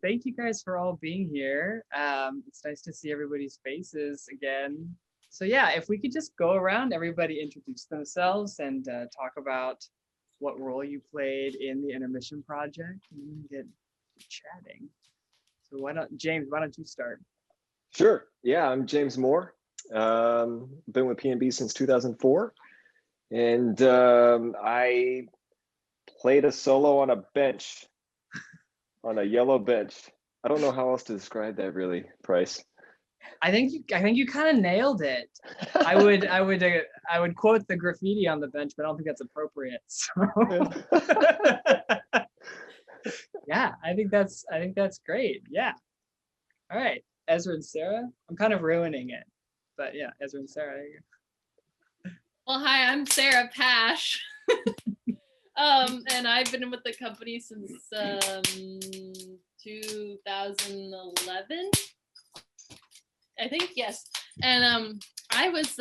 thank you guys for all being here. It's nice to see everybody's faces again. So yeah, if we could just go around, everybody introduce themselves and talk about what role you played in the Intermission project, and then we can get chatting. So James, why don't you start? Sure. Yeah, I'm James Moore. Been with PNB since 2004. And I played a solo on a bench, on a yellow bench. I don't know how else to describe that really, Price. I think you kind of nailed it. I would quote the graffiti on the bench, but I don't think that's appropriate. So yeah, I think that's great. Yeah. All right, Ezra and Sarah. I'm kind of ruining it, but yeah, Ezra and Sarah. Well, hi, I'm Sarah Pash. And I've been with the company since 2011. I think, yes. And I was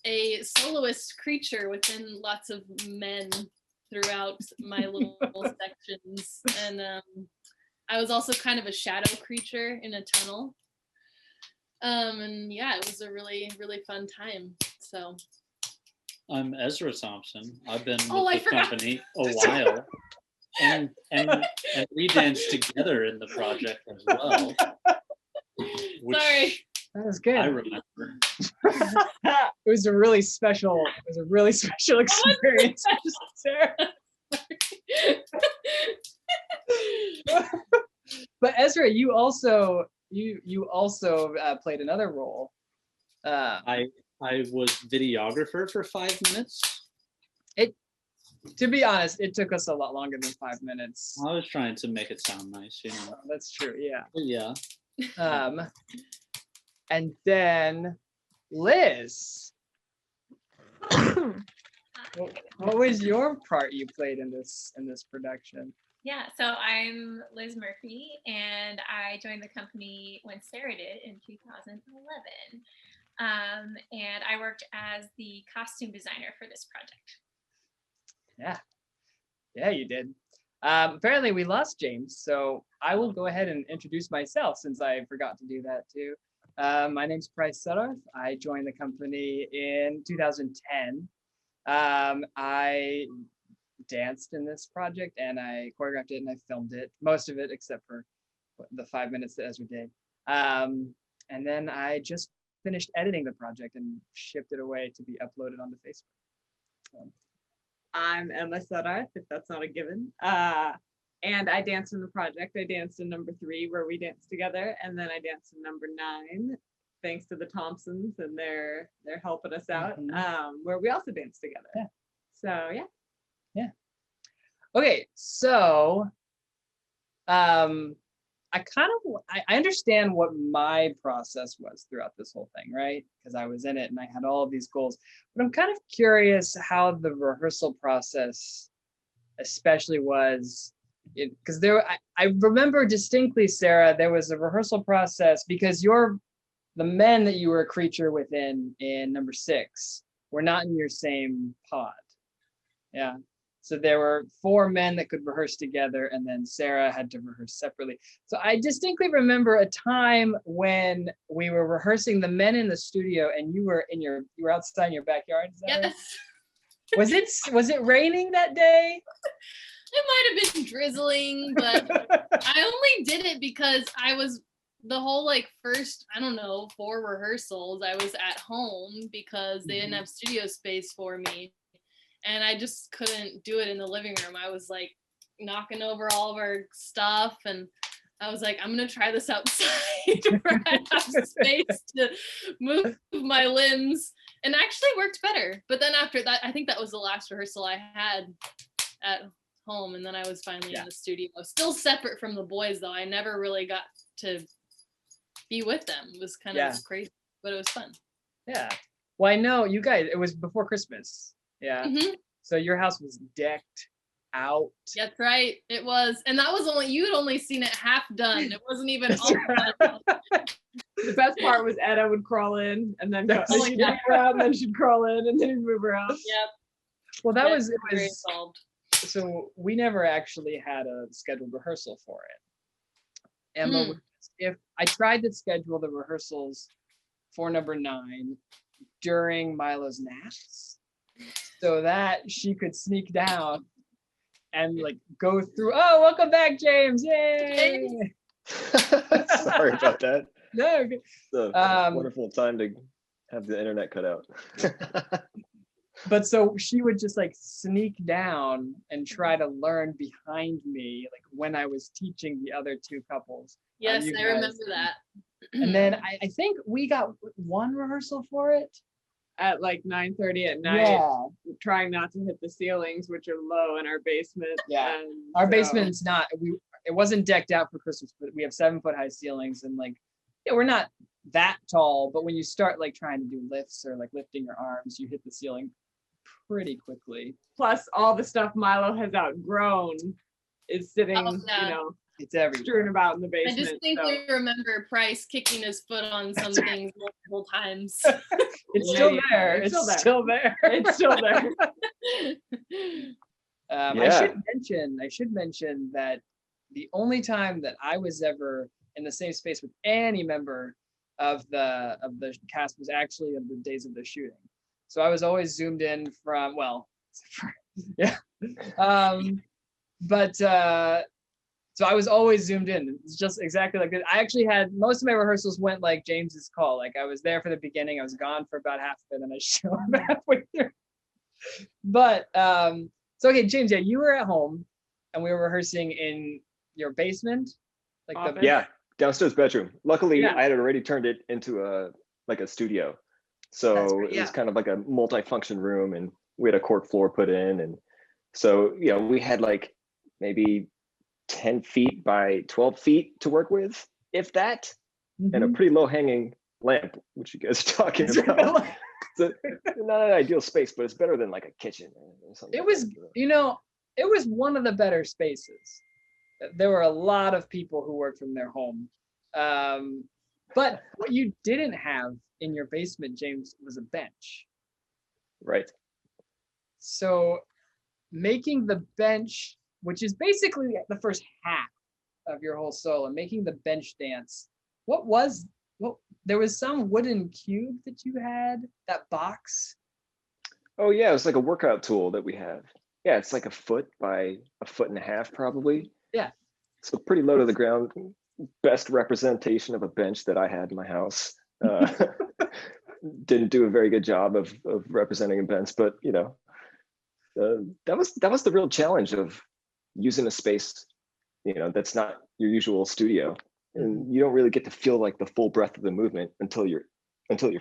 a soloist creature within lots of men throughout my little sections. And I was also kind of a shadow creature in a tunnel. And yeah, it was a really, really fun time. So I'm Ezra Thompson. I've been with the company a while. And we danced together in the project as well. Sorry. That was good. I remember. It was a really special experience. Sarah. But Ezra, you also played another role. I was videographer for 5 minutes. To be honest, it took us a lot longer than 5 minutes. I was trying to make it sound nice, you know. That's true, yeah. Yeah. And then Liz. What was your part you played in this production? Yeah, so I'm Liz Murphy, and I joined the company when Sarah did in 2011. And I worked as the costume designer for this project. Yeah, you did. Apparently we lost James, so I will go ahead and introduce myself since I forgot to do that too. My name's Price Suttarth. I joined the company in 2010. I danced in this project and I choreographed it and I filmed it, most of it except for the 5 minutes that Ezra did. And then I just finished editing the project and shipped it away to be uploaded onto Facebook. I'm Emma Suttarth, if that's not a given. And I danced in the project. I danced in number 3 where we danced together, and then I danced in number 9, thanks to the Thompsons, and they're helping us out, where we also danced together. Yeah. So yeah. Okay, so I understand what my process was throughout this whole thing, right? Because I was in it and I had all of these goals. But I'm kind of curious how the rehearsal process especially was, because I remember distinctly, Sarah, there was a rehearsal process because the men that you were a creature within in number 6 were not in your same pod. Yeah. So there were 4 men that could rehearse together, and then Sarah had to rehearse separately. So I distinctly remember a time when we were rehearsing the men in the studio, and you were outside in your backyard. Is that right? Was it raining that day? It might have been drizzling, but I only did it because I was the whole first, I don't know, 4 rehearsals. I was at home because they didn't have studio space for me. And I just couldn't do it in the living room. I was knocking over all of our stuff, and I was like, I'm gonna try this outside where I have space to move my limbs, and actually worked better. But then after that, I think that was the last rehearsal I had at home, and then I was finally in the studio. Still separate from the boys though. I never really got to be with them. It was kind of crazy, but it was fun. Yeah. Well, I know you guys, it was before Christmas. Yeah. So your house was decked out. That's right. It was. And that was you'd only seen it half done. It wasn't even all done. The best part was Edda would crawl in and then she'd move her out, and then she'd crawl in and then he'd move her out. Yep. Well, it was very involved. So we never actually had a scheduled rehearsal for it. Emma, if I tried to schedule the rehearsals for number 9 during Milo's naps, so that she could sneak down and like go through. Oh, welcome back, James! Yay! Sorry about that. No, It's a wonderful time to have the internet cut out. but so she would just like sneak down and try to learn behind me, like when I was teaching the other 2 couples. Yes, I remember that. And then I think we got 1 rehearsal for it at like 9:30 at night, Yeah, trying not to hit the ceilings, which are low in our basement. Yeah. And our so- basement's not. It wasn't decked out for Christmas, but we have 7-foot high ceilings, and like, yeah, we're not that tall. But when you start like trying to do lifts or like lifting your arms, you hit the ceiling pretty quickly. Plus, all the stuff Milo has outgrown is sitting, yeah. you know, It's everywhere. strewn about in the I basement. distinctly remember Price kicking his foot on some things multiple times. It's still Yeah, there. it's It's still still there. there. It's still there. I Yeah. should mention that the only time that I was ever in the same space with any member of the cast was actually on the days of the shooting. So I was always zoomed in from, well, yeah. But so I was always zoomed in. It's just exactly like that. I actually had most of my rehearsals went like James's call. Like I was there for the beginning, I was gone for about half of it, and I showed up halfway through. But so okay, James, yeah, you were at home and we were rehearsing in your basement, like the Office. Yeah, downstairs bedroom. Luckily, Yeah. I had already turned it into a studio. So That's right, it yeah. was kind of like a multi-function room, and we had a cork floor put in, and so we had like maybe 10 feet by 12 feet to work with, if that, and a Mhm. pretty low-hanging lamp, which you guys are talking about. It's not an ideal space, but it's better than like a kitchen or something. It like was, that. it was one of the better spaces. There were a lot of people who worked from their home. But what you didn't have in your basement, James, was a bench. Right. So making the bench, which is basically the first half of your whole solo, making the bench dance, there was some wooden cube that you had, that box. Oh yeah, it was like a workout tool that we have. Yeah, it's like a foot by a foot and a half, probably. Yeah. So pretty low to the ground. Best representation of a bench that I had in my house. Didn't do a very good job of representing a bench, but that was the real challenge of using a space, that's not your usual studio, and you don't really get to feel like the full breadth of the movement until you're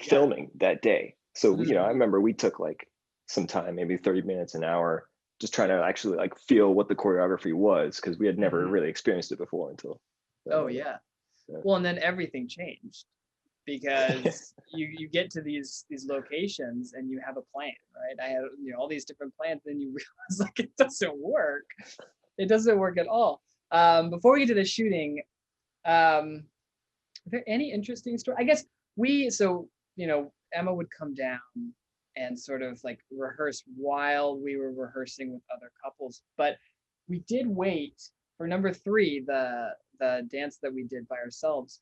filming that day. So I remember we took like some time, maybe 30 minutes, an hour, just trying to actually like feel what the choreography was, because we had never really experienced it before until. Oh yeah. Well, and then everything changed because you get to these locations and you have a plan, right? I had all these different plans, and you realize like it doesn't work. It doesn't work at all. Before we get to the shooting, are there any interesting story? I guess Emma would come down and sort of like rehearse while we were rehearsing with other couples, but we did wait for number 3, the dance that we did by ourselves.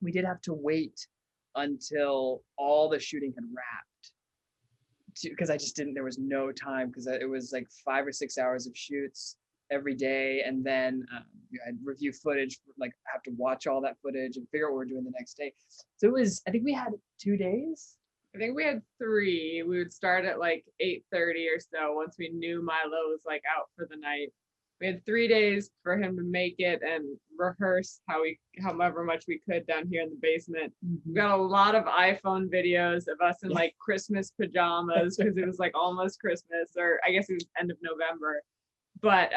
We did have to wait until all the shooting had wrapped, because there was no time, because it was like 5 or 6 hours of shoots every day, and then I'd review footage, like have to watch all that footage and figure out what we're doing the next day. So I think we had 2 days. I think we had 3. We would start at like 8:30 or so once we knew Milo was like out for the night. We had 3 days for him to make it and rehearse however much we could down here in the basement. We got a lot of iPhone videos of us in like Christmas pajamas, because it was like almost Christmas, or I guess it was end of November. But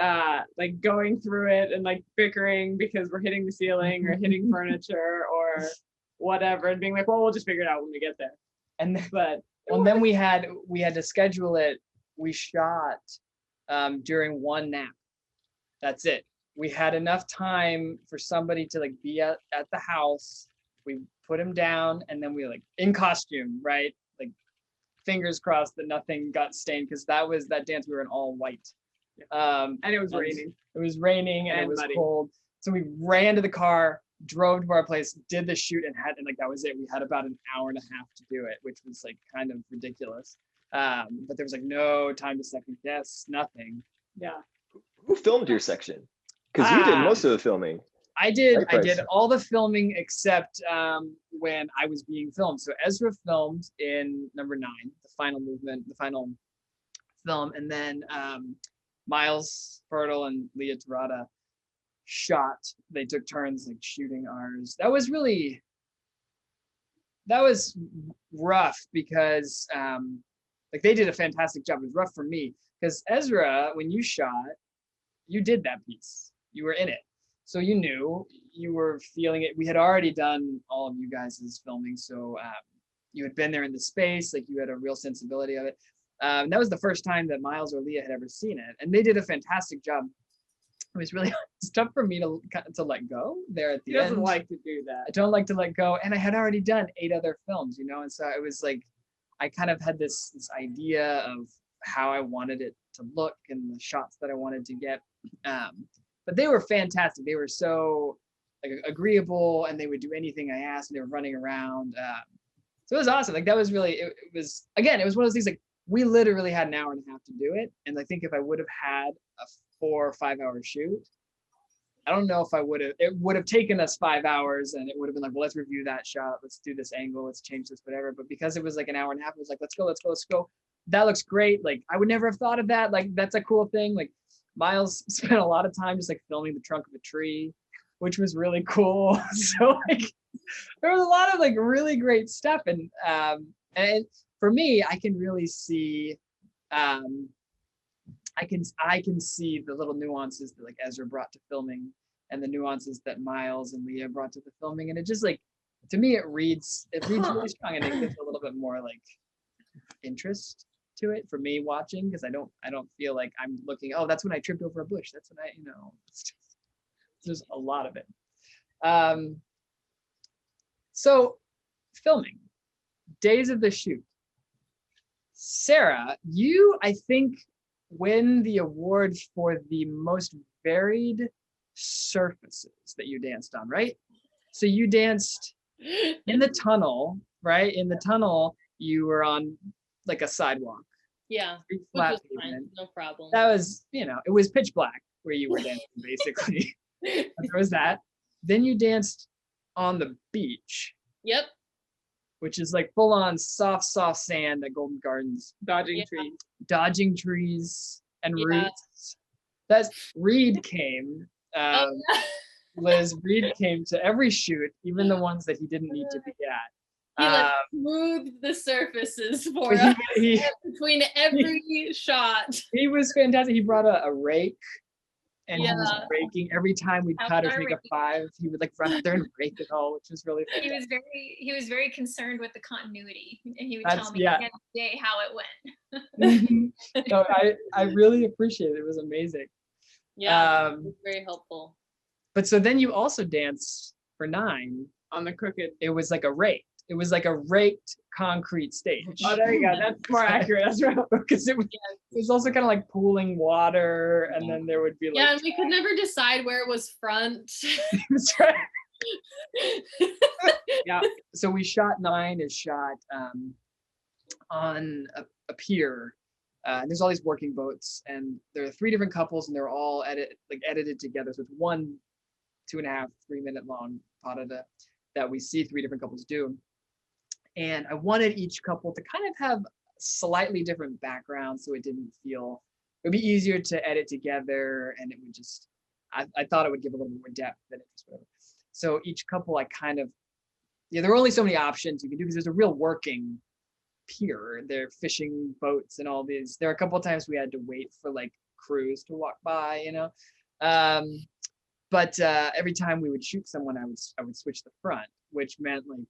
like going through it and like bickering because we're hitting the ceiling or hitting furniture or whatever, and being like, well, we'll just figure it out when we get there. And then we had to schedule it. We shot during one nap. That's it. We had enough time for somebody to like be at the house. We put him down, and then we like in costume, right? Like fingers crossed that nothing got stained, because that dance we were in all white. And it was raining. It was raining and it And was muddy. cold. So we ran to the car, drove to our place, did the shoot, and like that was it. We had about an hour and a half to do it, which was like kind of ridiculous. But there was like no time to second guess, nothing. Yeah. Who filmed your section? Because you did most of the filming. I did Bryce? all the filming except when I was being filmed. So Ezra filmed in number 9, the final movement, the final film, and then Miles Fertile and Leah Tarada shot. They took turns like shooting ours. That was rough because like they did a fantastic job. It was rough for me because Ezra, when you shot, you did that piece. You were in it. So you knew, you were feeling it. We had already done all of you guys' filming. So you had been there in the space, like you had a real sensibility of it. And that was the first time that Miles or Leah had ever seen it. And they did a fantastic job. It was really tough for me to let go there at the end. He doesn't like to do that. I don't like to let go. And I had already done 8 other films, and so it was like, I kind of had this idea of how I wanted it to look and the shots that I wanted to get. But they were fantastic. They were so like agreeable, and they would do anything I asked, and they were running around. So it was awesome. Like that was really, it was one of those things like we literally had an hour and a half to do it. And I think if I would have had a 4 or 5 hour shoot, I don't know if it would have taken us 5 hours, and it would have been like, well, let's review that shot. Let's do this angle. Let's change this, whatever. But because it was like an hour and a half, it was like, let's go. That looks great. Like I would never have thought of that. Like that's a cool thing. Like Miles spent a lot of time just like filming the trunk of a tree, which was really cool. So like there was a lot of like really great stuff. And for me, I can really see I can see the little nuances that like Ezra brought to filming and the nuances that Miles and Leah brought to the filming. And it just like, to me, it reads really strong, and it gives a little bit more like interest to it for me watching, because I don't feel like I'm looking, oh, that's when I tripped over a bush. That's when there's a lot of it. So filming, days of the shoot. Sarah, you, I think, win the award for the most varied surfaces that you danced on, right? So you danced in the tunnel, right? In the tunnel, you were on like a sidewalk. Yeah, flat fine, no problem. That was, it was pitch black where you were dancing, basically. There was that. Then you danced on the beach. Yep. Which is like full on soft sand at Golden Gardens. Dodging trees and roots. Reed came. Liz, Reed came to every shoot, even the ones that he didn't need to be at. He smoothed the surfaces for us between every shot. He was fantastic. He brought a rake, and he was raking every time we'd cut or make a 5. He would like run up there and rake it all, which was really fun. He was very concerned with the continuity, and he would tell me at the end of the day how it went. No, I really appreciate it. It was amazing. Yeah, it was very helpful. But so then you also danced for 9 on the crooked. It was like a rake. It was like a raked concrete stage. Oh, there you go. That's more accurate. That's right. Because it was also kind of like pooling water, and then there would be like. Yeah, and we could never decide where it was front. That's right. Yeah. So we shot 9 is shot on a pier. And there's all these working boats, and there are 3 different couples, and they're all edited together. So it's one 2.5, 3 minute long parada that we see 3 different couples do. And I wanted each couple to kind of have slightly different backgrounds, so it would be easier to edit together, and it would just, I thought it would give a little bit more depth than it just whatever. So each couple, I kind of, there are only so many options you can do because there's a real working pier. They're fishing boats and all these. There are a couple of times we had to wait for like crews to walk by, But every time we would shoot someone, I would switch the front, which meant like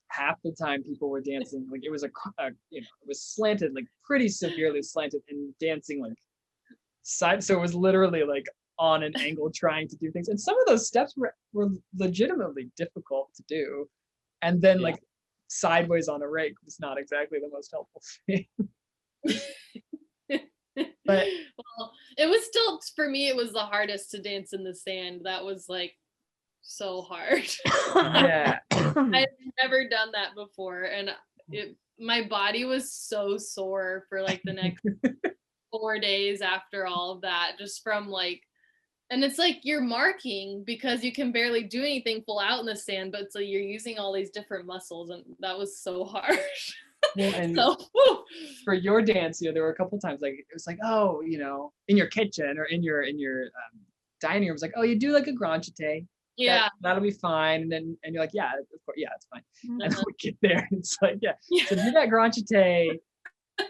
half the time people were dancing like it was it was slanted, like pretty severely slanted, and dancing like side. So it was literally like on an angle trying to do things, and some of those steps were legitimately difficult to do, and then like sideways on a rake was not exactly the most helpful thing. But well, it was still, for me, it was the hardest to dance in the sand. That was like so hard. yeah. I've never done that before, and my body was so sore for like the next 4 days after all of that, just from like, and it's like you're marking because you can barely do anything full out in the sand, but so you're using all these different muscles, and that was so hard. Well, and So, for your dance, there were a couple times like it was like, oh, in your kitchen or in your dining room, it's like, oh, you do like a grand jeté. yeah. That'll be fine. And you're like, yeah, of course, yeah, it's fine. Uh-huh. And then we get there, and it's like, yeah. So do that grand jeté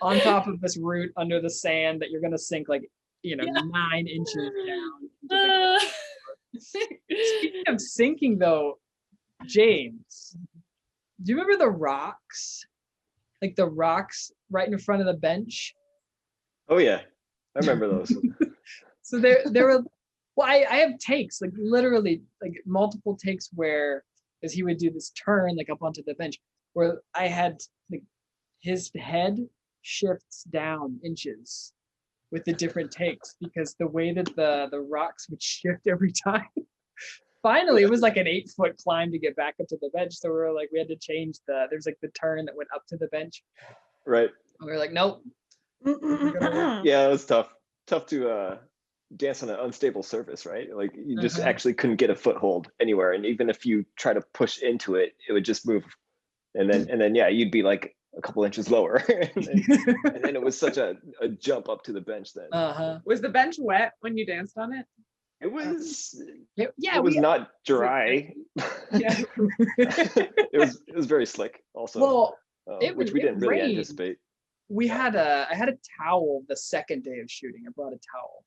on top of this root under the sand that you're gonna sink like 9 inches down. Into the Speaking of sinking, though, James, do you remember the rocks? Like the rocks right in front of the bench? Oh yeah, I remember those. So there were. Well, I have takes, like literally like multiple takes where, as he would do this turn like up onto the bench, where I had like his head shifts down inches with the different takes because the way that the rocks would shift every time. Finally, it was like an 8-foot climb to get back up to the bench. So we had to change there's like the turn that went up to the bench. Right. And we were like, nope. Yeah, it was tough. Tough to dance on an unstable surface, right? Like you just actually couldn't get a foothold anywhere. And even if you try to push into it, it would just move. And then yeah, you'd be like a couple inches lower. and then it was such a jump up to the bench then. Was the bench wet when you danced on it? It was yeah, it was not dry. Yeah. it was very slick also. Well, which we didn't really anticipate. I had a towel the second day of shooting. I brought a towel.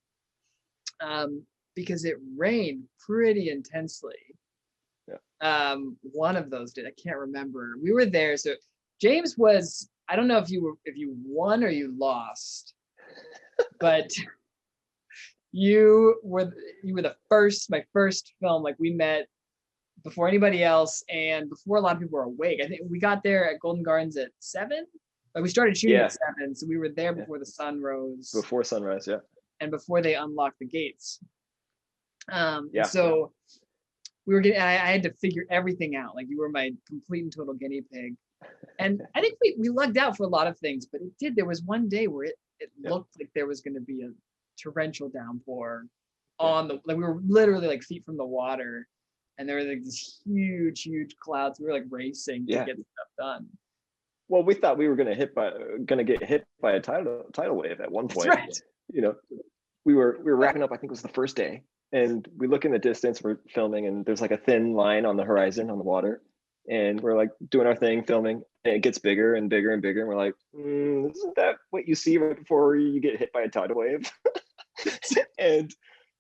Because it rained pretty intensely. Yeah. One of those did. I can't remember. We were there. So James was, I don't know if you won or you lost, but you were my first film. Like we met before anybody else and before a lot of people were awake. I think we got there at Golden Gardens at 7. Like we started shooting at 7, so we were there before the sun rose. Before sunrise, yeah. And before they unlocked the gates. So we were I had to figure everything out. Like you were my complete and total guinea pig. And I think we lucked out for a lot of things, but there was one day where it looked like there was going to be a torrential downpour we were literally like feet from the water, and there were like these huge clouds. We were like racing to get stuff done. Well, we thought we were going to get hit by a tidal wave at one point. That's right. We were wrapping up, I think it was the first day, and we look in the distance, we're filming, and there's like a thin line on the horizon on the water, and we're like doing our thing, filming, and it gets bigger and bigger and bigger, and we're like, isn't that what you see right before you get hit by a tidal wave? and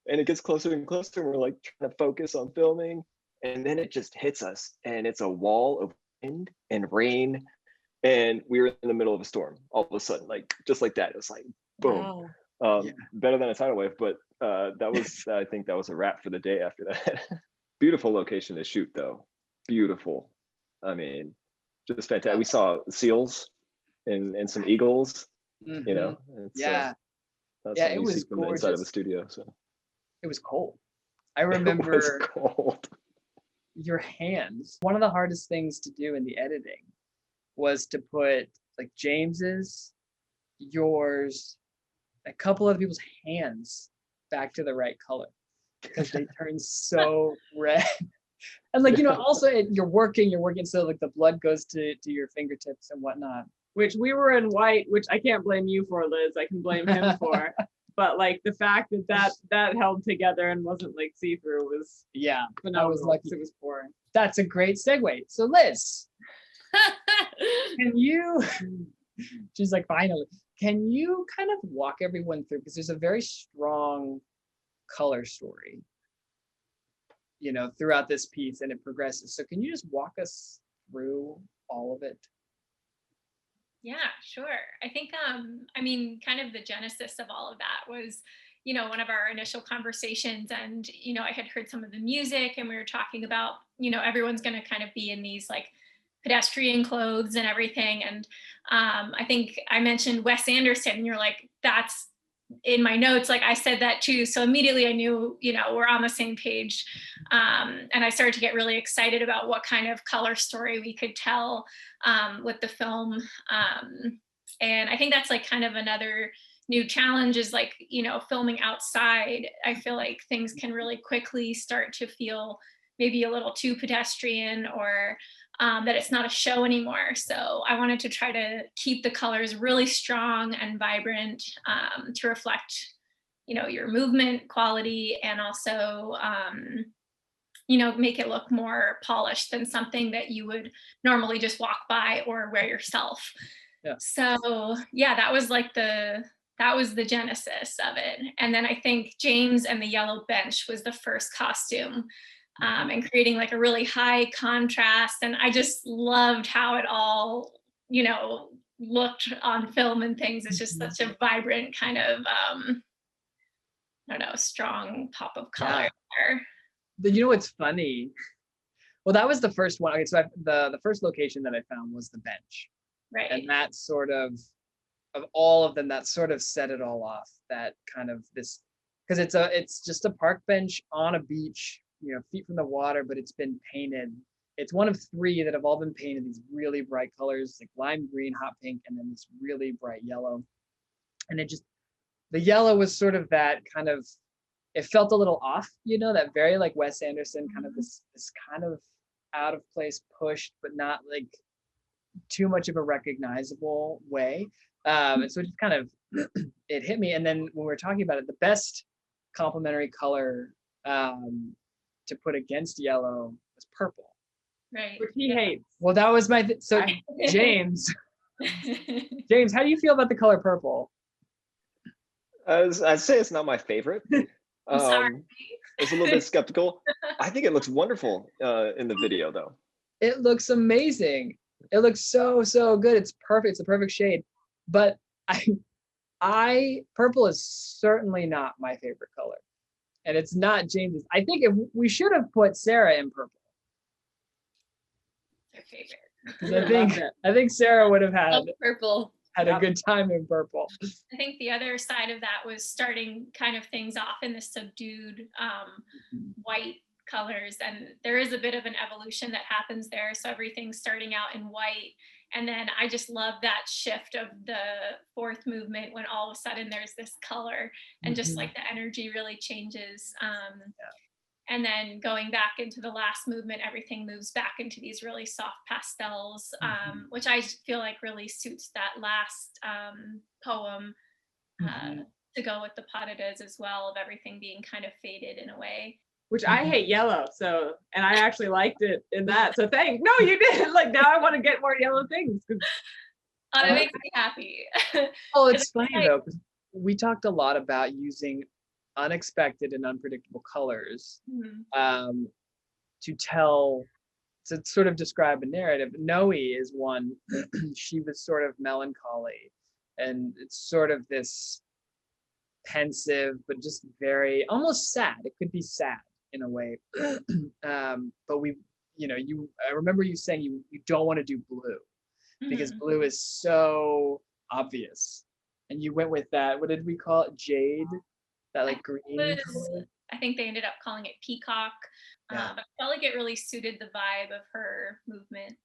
it gets closer and closer, and we're like trying to focus on filming, and then it just hits us, and it's a wall of wind and rain, and we were in the middle of a storm all of a sudden, like just like that. It was like boom. Wow. Better than a tidal wave, but I think that was a wrap for the day after that. Beautiful location to shoot though. Beautiful. I mean, just fantastic. We saw seals and some eagles. Mm-hmm. It was from the inside of the studio. So it was cold. I remember it was cold. Your hands. One of the hardest things to do in the editing was to put like James's, yours, a couple of people's hands back to the right color because they turn so red. And like, also you're working, so like the blood goes to your fingertips and whatnot. Which we were in white, which I can't blame you for, Liz. I can blame him for. But like the fact that held together and wasn't like see-through was phenomenal. I was lucky. It was pouring. That's a great segue. So Liz, can you? She's like, finally. Can you kind of walk everyone through, because there's a very strong color story, throughout this piece, and it progresses. So can you just walk us through all of it? Yeah, sure. I think, kind of the genesis of all of that was, one of our initial conversations, and, I had heard some of the music, and we were talking about, everyone's going to kind of be in these like pedestrian clothes and everything. And I think I mentioned Wes Anderson, and you're like, that's in my notes, like I said that too. So immediately I knew, we're on the same page. And I started to get really excited about what kind of color story we could tell with the film. And I think that's like kind of another new challenge is like, filming outside. I feel like things can really quickly start to feel maybe a little too pedestrian, or that it's not a show anymore. So I wanted to try to keep the colors really strong and vibrant to reflect, your movement quality, and also, make it look more polished than something that you would normally just walk by or wear yourself. Yeah. So yeah, that was the genesis of it. And then I think James and the yellow bench was the first costume. And creating like a really high contrast. And I just loved how it all, looked on film and things. It's just such a vibrant kind of, strong pop of color there. But you know what's funny? Well, that was the first one. Okay, so the first location that I found was the bench. Right. And that sort of all of them, that sort of set it all off. That kind of this, because it's just a park bench on a beach, feet from the water, but it's been painted. It's one of 3 that have all been painted these really bright colors, like lime green, hot pink, and then this really bright yellow. And the yellow was sort of that kind of, it felt a little off, that very like Wes Anderson kind of this kind of out of place pushed, but not like too much of a recognizable way. And so it just kind of, it hit me. And then when we were talking about it, the best complementary color to put against yellow was purple. Right. Which he hates. Well, that was my so James, how do you feel about the color purple? I'd say it's not my favorite. I'm sorry. I was a little bit skeptical. I think it looks wonderful in the video, though. It looks amazing. It looks so good. It's perfect. It's a perfect shade. But I purple is certainly not my favorite color. And it's not James's. I think if we should have put Sarah in purple. Their favorite. I think Sarah would have had purple. Had a good time in purple. I think the other side of that was starting kind of things off in the subdued white colors, and there is a bit of an evolution that happens there. So everything's starting out in white, and then I just love that shift of the 4th movement when all of a sudden there's this color, and just like the energy really changes. And then going back into the last movement, everything moves back into these really soft pastels, which I feel like really suits that last poem to go with the pot it is as well, of everything being kind of faded in a way. Which I hate yellow, so, and I actually liked it in that. So thanks. No, you did. Like, now I want to get more yellow things. It makes me happy. Oh, it's funny though, because we talked a lot about using unexpected and unpredictable colors to sort of describe a narrative. Noe is one. She was sort of melancholy, and it's sort of this pensive, but just very almost sad. It could be sad in a way. But I remember you saying you don't want to do blue because blue is so obvious, and you went with that. What did we call it? Jade. That like green. I think they ended up calling it peacock. But I felt like it really suited the vibe of her movement.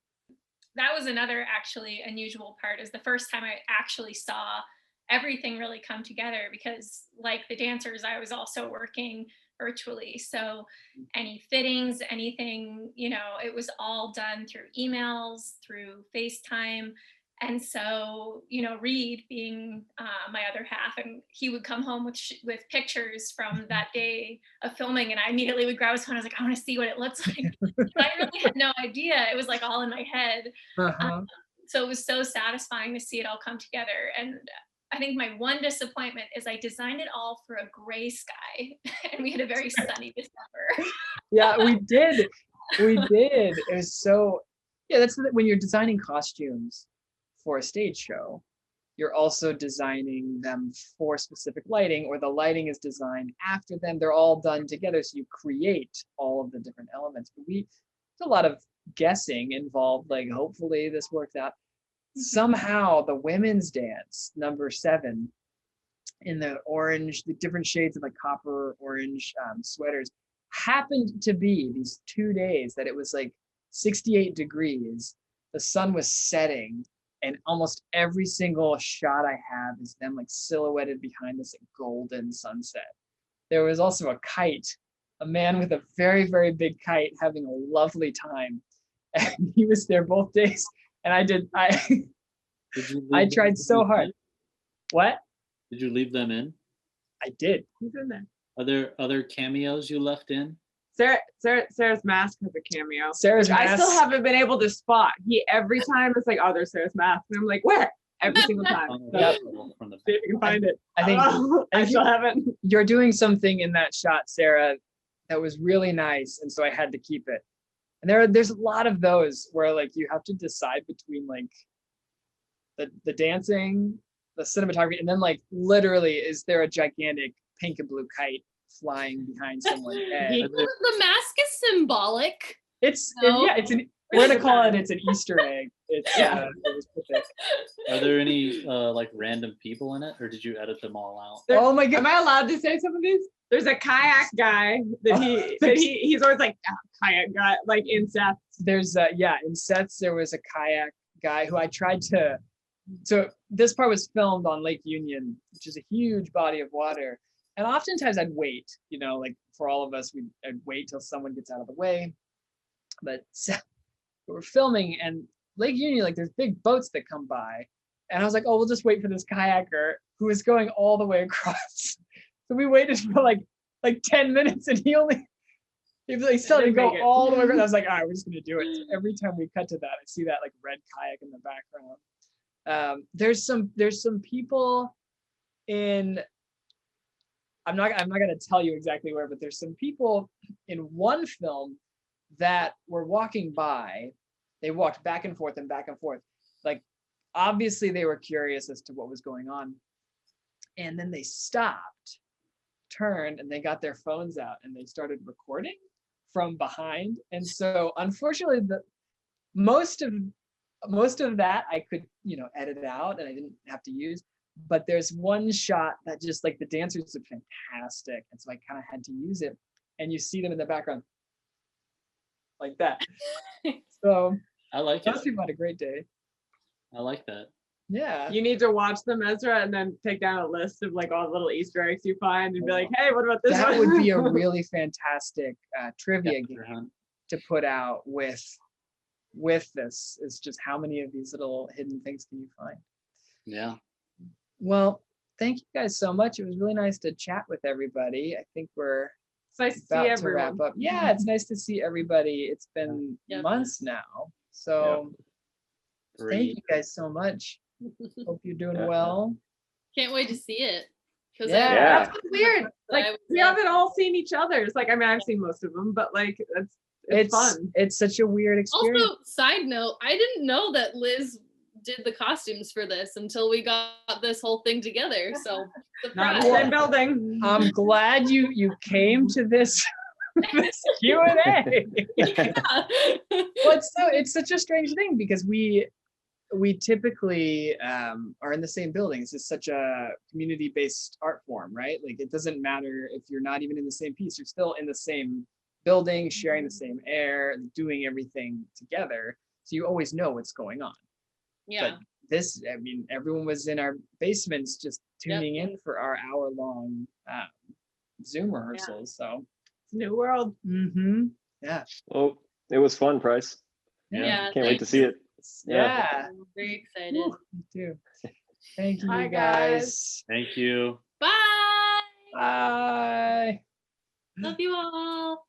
That was another actually unusual part, is the first time I actually saw everything really come together, because like the dancers, I was also working virtually. So any fittings, anything, it was all done through emails, through FaceTime. And so, Reed being my other half, and he would come home with pictures from that day of filming, and I immediately would grab his phone. I was like, I want to see what it looks like. I really had no idea. It was like all in my head. So it was so satisfying to see it all come together. And I think my one disappointment is I designed it all for a gray sky, and we had a very sunny December. Yeah, we did. It was so, that's when you're designing costumes for a stage show, you're also designing them for specific lighting, or the lighting is designed after them. They're all done together, so you create all of the different elements. But there's a lot of guessing involved, like hopefully this worked out. Somehow the women's dance, number 7, in the orange, the different shades of like copper orange sweaters, happened to be these 2 days that it was like 68 degrees. The sun was setting, and almost every single shot I have is them like silhouetted behind this golden sunset. There was also a kite, a man with a very, very big kite having a lovely time. And he was there both days. And I tried so hard. What? Did you leave them in? I did. He's in there. Are there other cameos you left in? Sarah's mask has a cameo. Sarah's which mask. I still haven't been able to spot. He every time it's like, oh, there's Sarah's mask. And I'm like, where? Every single time. Oh, So, Yep. from the see if you can find it. I think I still haven't. you're doing something in that shot, Sarah, that was really nice. And so I had to keep it. And there's a lot of those where like you have to decide between like the dancing, the cinematography, and then like literally, is there a gigantic pink and blue kite flying behind someone's head? The mask is symbolic. It's No. yeah, we're gonna call it, it's an Easter egg. It's it was put there. Are there any like random people in it, or did you edit them all out? Oh my god. Am I allowed to say some of these? There's a kayak guy that he's always like kayak guy, like in Seth. There's in sets there was a kayak guy who I tried to, so this part was filmed on Lake Union, which is a huge body of water, and oftentimes I'd wait, like for all of us, I'd wait till someone gets out of the way. But we're filming, and Lake Union, like there's big boats that come by, and I was like, oh, we'll just wait for this kayaker who is going all the way across. So we waited for like 10 minutes, and he still didn't go all the way across. I was like, all right, we're just gonna do it. So every time we cut to that, I see that like red kayak in the background. There's some people in, I'm not gonna tell you exactly where, but there's some people in one film that were walking by. They walked back and forth and back and forth. Like obviously they were curious as to what was going on. And then they stopped, turned, and they got their phones out and they started recording from behind. And so unfortunately most of that I could, edit out and I didn't have to use. But there's one shot that just like the dancers are fantastic. And so I kind of had to use it. And you see them in the background like that. So I like those it. people had a great day. I like that. Yeah. You need to watch them, Ezra, and then take down a list of like all the little Easter eggs you find and be like, hey, what about this That one? would be a really fantastic trivia Scavenger game hunt. to put out with this, is just how many of these little hidden things can you find. Yeah. Well, thank you guys so much. It was really nice to chat with everybody. I think we're It's nice to see about to everyone. wrap up. Yeah, it's nice to see everybody. It's been Yep. months now. So thank Great. you guys so much. Hope you're doing Yeah. well. Can't wait to see it. 'Cause Yeah. Yeah. That's weird. Like we haven't all seen each other's. Like I mean, I've seen most of them, but like it's fun. It's such a weird experience. Also, side note, I didn't know that Liz did the costumes for this until we got this whole thing together. So Not in surprise. the same building. I'm glad you came to this this Q&A. Well, it's such a strange thing because we typically are in the same building. It's just such a community-based art form, right? Like it doesn't matter if you're not even in the same piece, you're still in the same building, sharing the same air, doing everything together. So you always know what's going on. Yeah. But everyone was in our basements just tuning in for our hour-long Zoom rehearsals. So It's a new world. yeah. Well, it was fun, Price. Yeah. Can't wait to see it. Yeah. I'm very excited. Woo, me too. Thank you, Bye, guys. Thank you. Bye. Bye. Love you all.